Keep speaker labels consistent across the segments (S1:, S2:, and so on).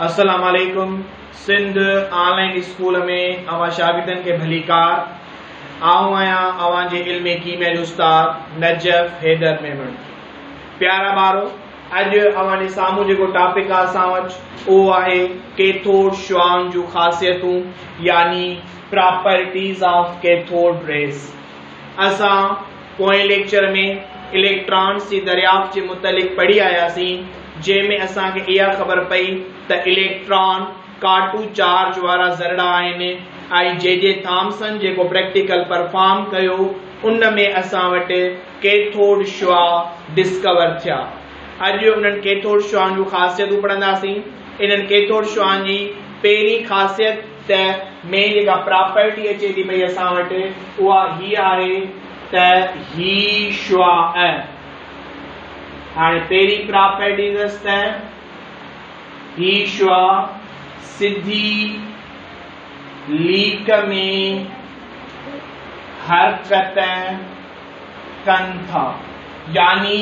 S1: अस्सलाम वालेकुम। Sindh online school में अवा शागिर्दन के भलीकार आऊं आया अवां जे इल्मे कीमिया उस्ताद नजफ हैदर मेमन। प्यारा बारो, अज अवां जे सामू जो टॉपिक असां वटि उहो आहे कैथोड शुआउनि जूं ख़ासियतूं यानी प्रॉपर्टीज ऑफ कैथोड रेस। असां पोएं लेक्चर में इलेक्ट्रॉन्स की दरियाफ्त के मुतलिक पढ़ी आयासीं, जंहिंमें असांखे इहा ख़बर पई त इलेक्ट्रॉन काटू चार्ज वारा ज़रड़ा आहिनि ऐं जे थॉमसन जेको प्रैक्टिकल परफॉर्म कयो उन में असां वटि कैथोड शुआ डिस्कवर थिया। अॼु उन्हनि कैथोड शुआउनि जूं ख़ासियतूं पढ़ंदासीं। इन्हनि कैथोड शुआउनि जी पहिरीं ख़ासियत त में जेका प्रॉपर्टी अचे थी पई असां वटि उहा हीअ आहे त ही शुआ हाणे पहिरीं प्रॉपर्टी त ही शुआ सिधी लीक में हरकत कनि था, यानी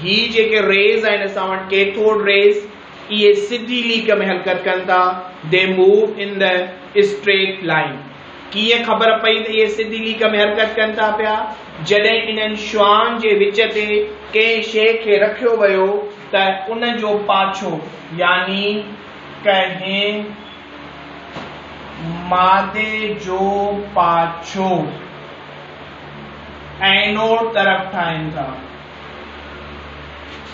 S1: ही जेके रेज आहिनि असां वटि कैथोड रेज इहे सिधी लीक में हरकत कनि था। They move in the straight line. कीअं ख़बर पई त इहे सिधी लीक में हरकत कनि था पिया? जॾहिं इन्हनि शुआउनि जे विच ते कंहिं शइ खे रखियो वियो त उन जो पाछो यानी कंहिं मादे जो पाछो एनोड तरफ ठाहिनि था,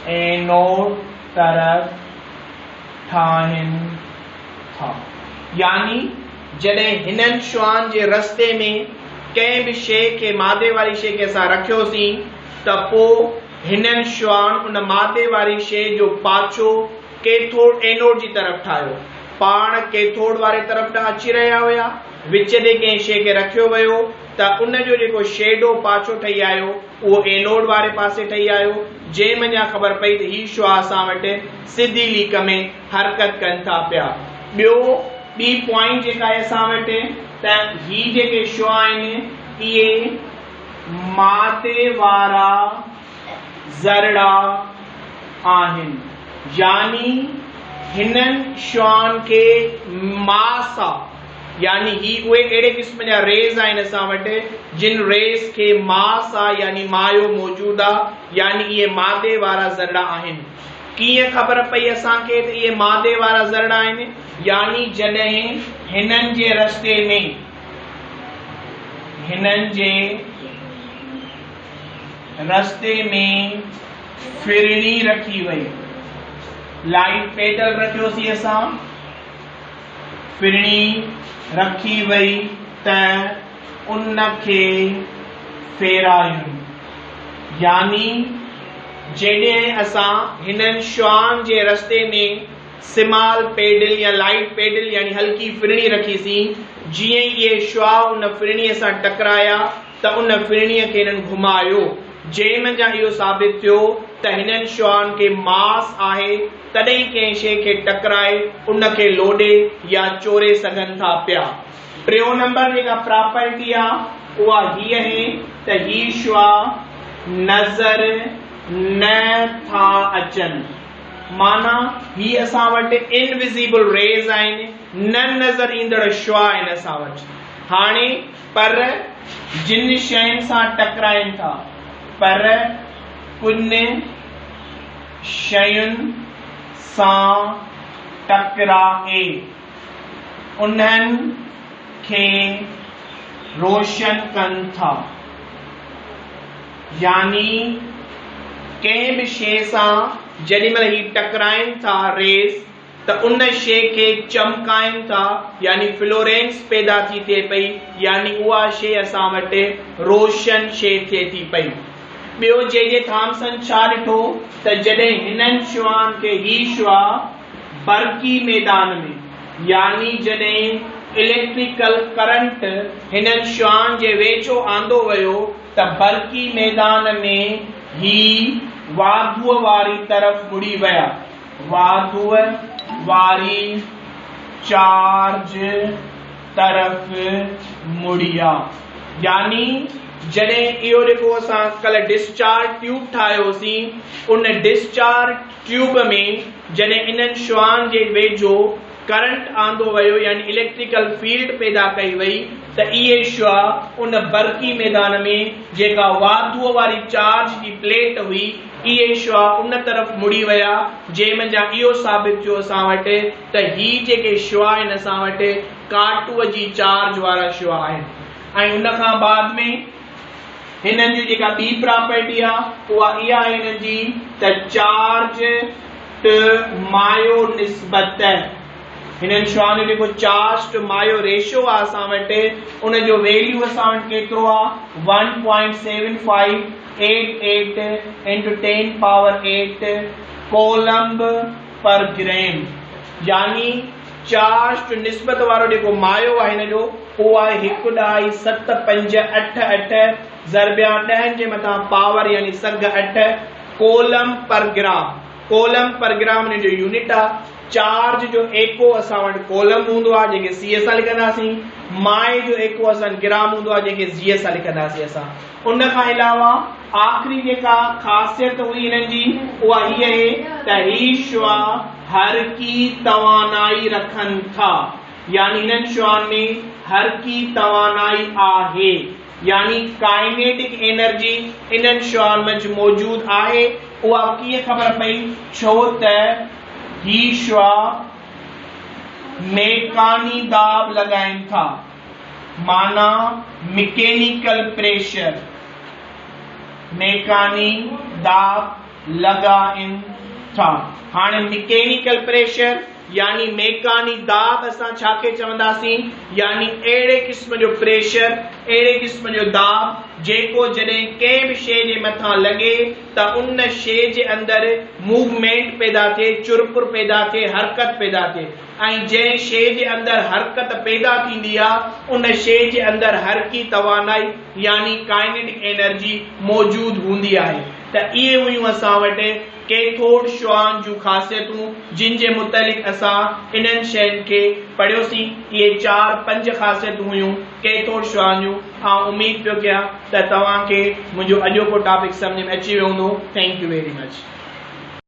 S1: एनोड तरफ ठाहिनि था। यानी जॾहिं हिननि शुआउनि जे रस्ते में कंहिं बि शइ खे मादे वारी शइ खे असां रखियोसीं त पोइ हिननि शुआउनि उन मादे वारी शइ जो पाछो कैथोड एनोड जी तरफ ठाहियो। पाण कैथोड वारे तरफ ॾांहुं अची रहिया हुया, विच ते कंहिं शइ खे रखियो वियो त उन जो जेको शेडो पाछो ठही आयो उहो एनोड वारे पासे ठही आयो, जंहिं मञा ख़बर पई त ही शुआ असां वटि सिधी लीक में हरकत कनि था पिया। ॿी पॉइंट जेका आहे असां वटि त ही जेके शुआ आहिनि इहे मादे वारा ज़रड़ा आहिनि, यानी हिननि शुआउनि खे मास आहे, यानी ही उहे अहिड़े क़िस्म जा रेज़ आहिनि असां वटि जिन रेज़ खे मास आहे यानी मायो मौजूदु आहे, यानी इहे मादे वारा ज़रड़ा आहिनि। कीअं ख़बर पई असांखे त इहे मादे वारा ज़रड़ा आहिनि? यानी जॾहिं हिननि जे रस्ते में फिरणी रखी वई, लाइट पेडल रखियोसीं असां, फिरणी रखी वई त उन खे फेरायूं, यानी जॾहिं असां हिननि शुआउनि जे रस्ते में स्मॉल पेडल या लाइट पेडल यानी हल्की फिरणी रखीसीं, जीअं इहे शुआ उन फिरणीअ सां टकराया त उन फिरणीअ खे हिननि घुमायो, जंहिं मंझां इहो साबित थियो त हिननि शुआउनि खे मास आहे, तॾहिं कंहिं शइ खे टकराए उन खे लोॾे या चोरे सघनि था पिया। टियों नंबर जेका प्रॉपर्टी आहे उहा हीअ आहे त ही शुआ नज़र न था अचनि, माना ही असां वटि इनविजिबल रेज़ आहिनि, न नज़र ईंदड़ शुआ आहिनि असां वटि। हाणे पर जिन शयुनि सां टकराइनि था, पर कुन शयुनि सां टकराए उन्हनि खे रोशन कनि था, यानी कंहिं बि शइ सां जेॾी महिल ही टकराइनि था रेज़ त उन शइ खे चमकाइनि था, यानी फ्लोरेंस पैदा थी थिए पई, यानी उहा शइ असां वटि रोशन शइ थिए थी पई। ॿियो जे थॉमसन छा ॾिठो त जॾहिं हिननि शुआउनि खे ही शुआ बरक़ी मैदान में, यानी जॾहिं इलेक्ट्रिकल करंट हिननि शुआउनि जे वेझो आंदो वियो त बरक़ी मैदान में ही वाधूअ वारी तरफ मुड़ी विया, वाधूअ वारी चार्ज तरफ मुड़िया, यानी जॾहिं इहो जेको असां कल्ह डिस्चार्ज ट्यूब ठाहियोसीं, उन डिस्चार्ज ट्यूब में जॾहिं इन्हनि श्वान जे वेझो करंट आंदो वियो यानी इलेक्ट्रिकल फील्ड पैदा कई वई, त इहे श्वा उन बरकी मैदान में जेका वाधूअ वारी चार्ज जी प्लेट हुई, इहे श्वा उन तरफ़ मुड़ी विया, जंहिंमें जा इहो साबित थियो असां वटि त ही जेके श्वा आहिनि असां वटि काटूअ जी चार्ज वारा श्वा आहिनि। ऐं उन खां बाद में हिननि जी जेका ॿी प्रॉपर्टी आहे उहा इहा आहे हिननि जी त चार्ज मायो निस्बत, हिननि श्वान जो जेको चार्ज टू मायो रेशियो आहे असां वटि, उन जो वैल्यू असां वटि केतिरो आहे 1.7588 into 10 power 8 कोलम्ब पर ग्राम, यानी चार्ज टू निस्बत वारो जेको मायो आहे हिन जो उहो आहे 1.7588 ज़रबिया 10 जे मथां पावर यानी सग 8 कोलम पर ग्राम। कोलम पर ग्राम हिन जो यूनिट आहे। चार्ज जो एको असां वटि कोलम हूंदो आहे जंहिंखे सीए सां लिखंदासीं, माए जो एको असां ग्राम हूंदो आहे जंहिंखे जीए सां लिखंदासीं असां। उन खां अलावा आख़िरी जेका ख़ासियत हुई हिननि जी उहा हीअ आहे त ही श्वा हर की तवानाई रखनि था, यानी हिननि श्वान में हर की तवानाई आहे, यानी काइनेटिक एनर्जी इन्हनि श्वान में मौजूद आहे। उहा कीअं ख़बर पई? छो त ही श्वा मेकानी दाब लगाइनि था, माना मैकेनिकल प्रेशर, मेकानी दाब लगाइनि था। हाणे मैकेनिकल प्रेशर यानी मेकानी दाब असां छाखे चवंदासीं, यानी अहिड़े क़िस्म जो प्रेशर, अहिड़े क़िस्म जो दाब जेको जॾहिं कंहिं बि शइ जे मथां लॻे त उन शइ जे अंदरि मूवमेंट पैदा थिए, चुरपुर पैदा थिए, हरकत पैदा थिए। ऐं जंहिं शइ जे अंदरि हरकत पैदा थींदी आहे उन शइ जे अंदरि हर की तवानाई यानी काइनेटिक एनर्जी मौजूद हूंदी आहे। त इहे हुयूं असां वटि कैथोड श्वान जूं ख़ासियतूं, जिन जे मुतलिक़ असां इन्हनि शयुनि खे पढ़ियोसीं। इहे 4-5 ख़ासियतूं हुयूं कैथोड श्वान जूं। उम्मीद पियो कयां त तव्हांखे मुंहिंजो अॼोको टॉपिक सम्झ में अची वियो हूंदो। Thank U very much.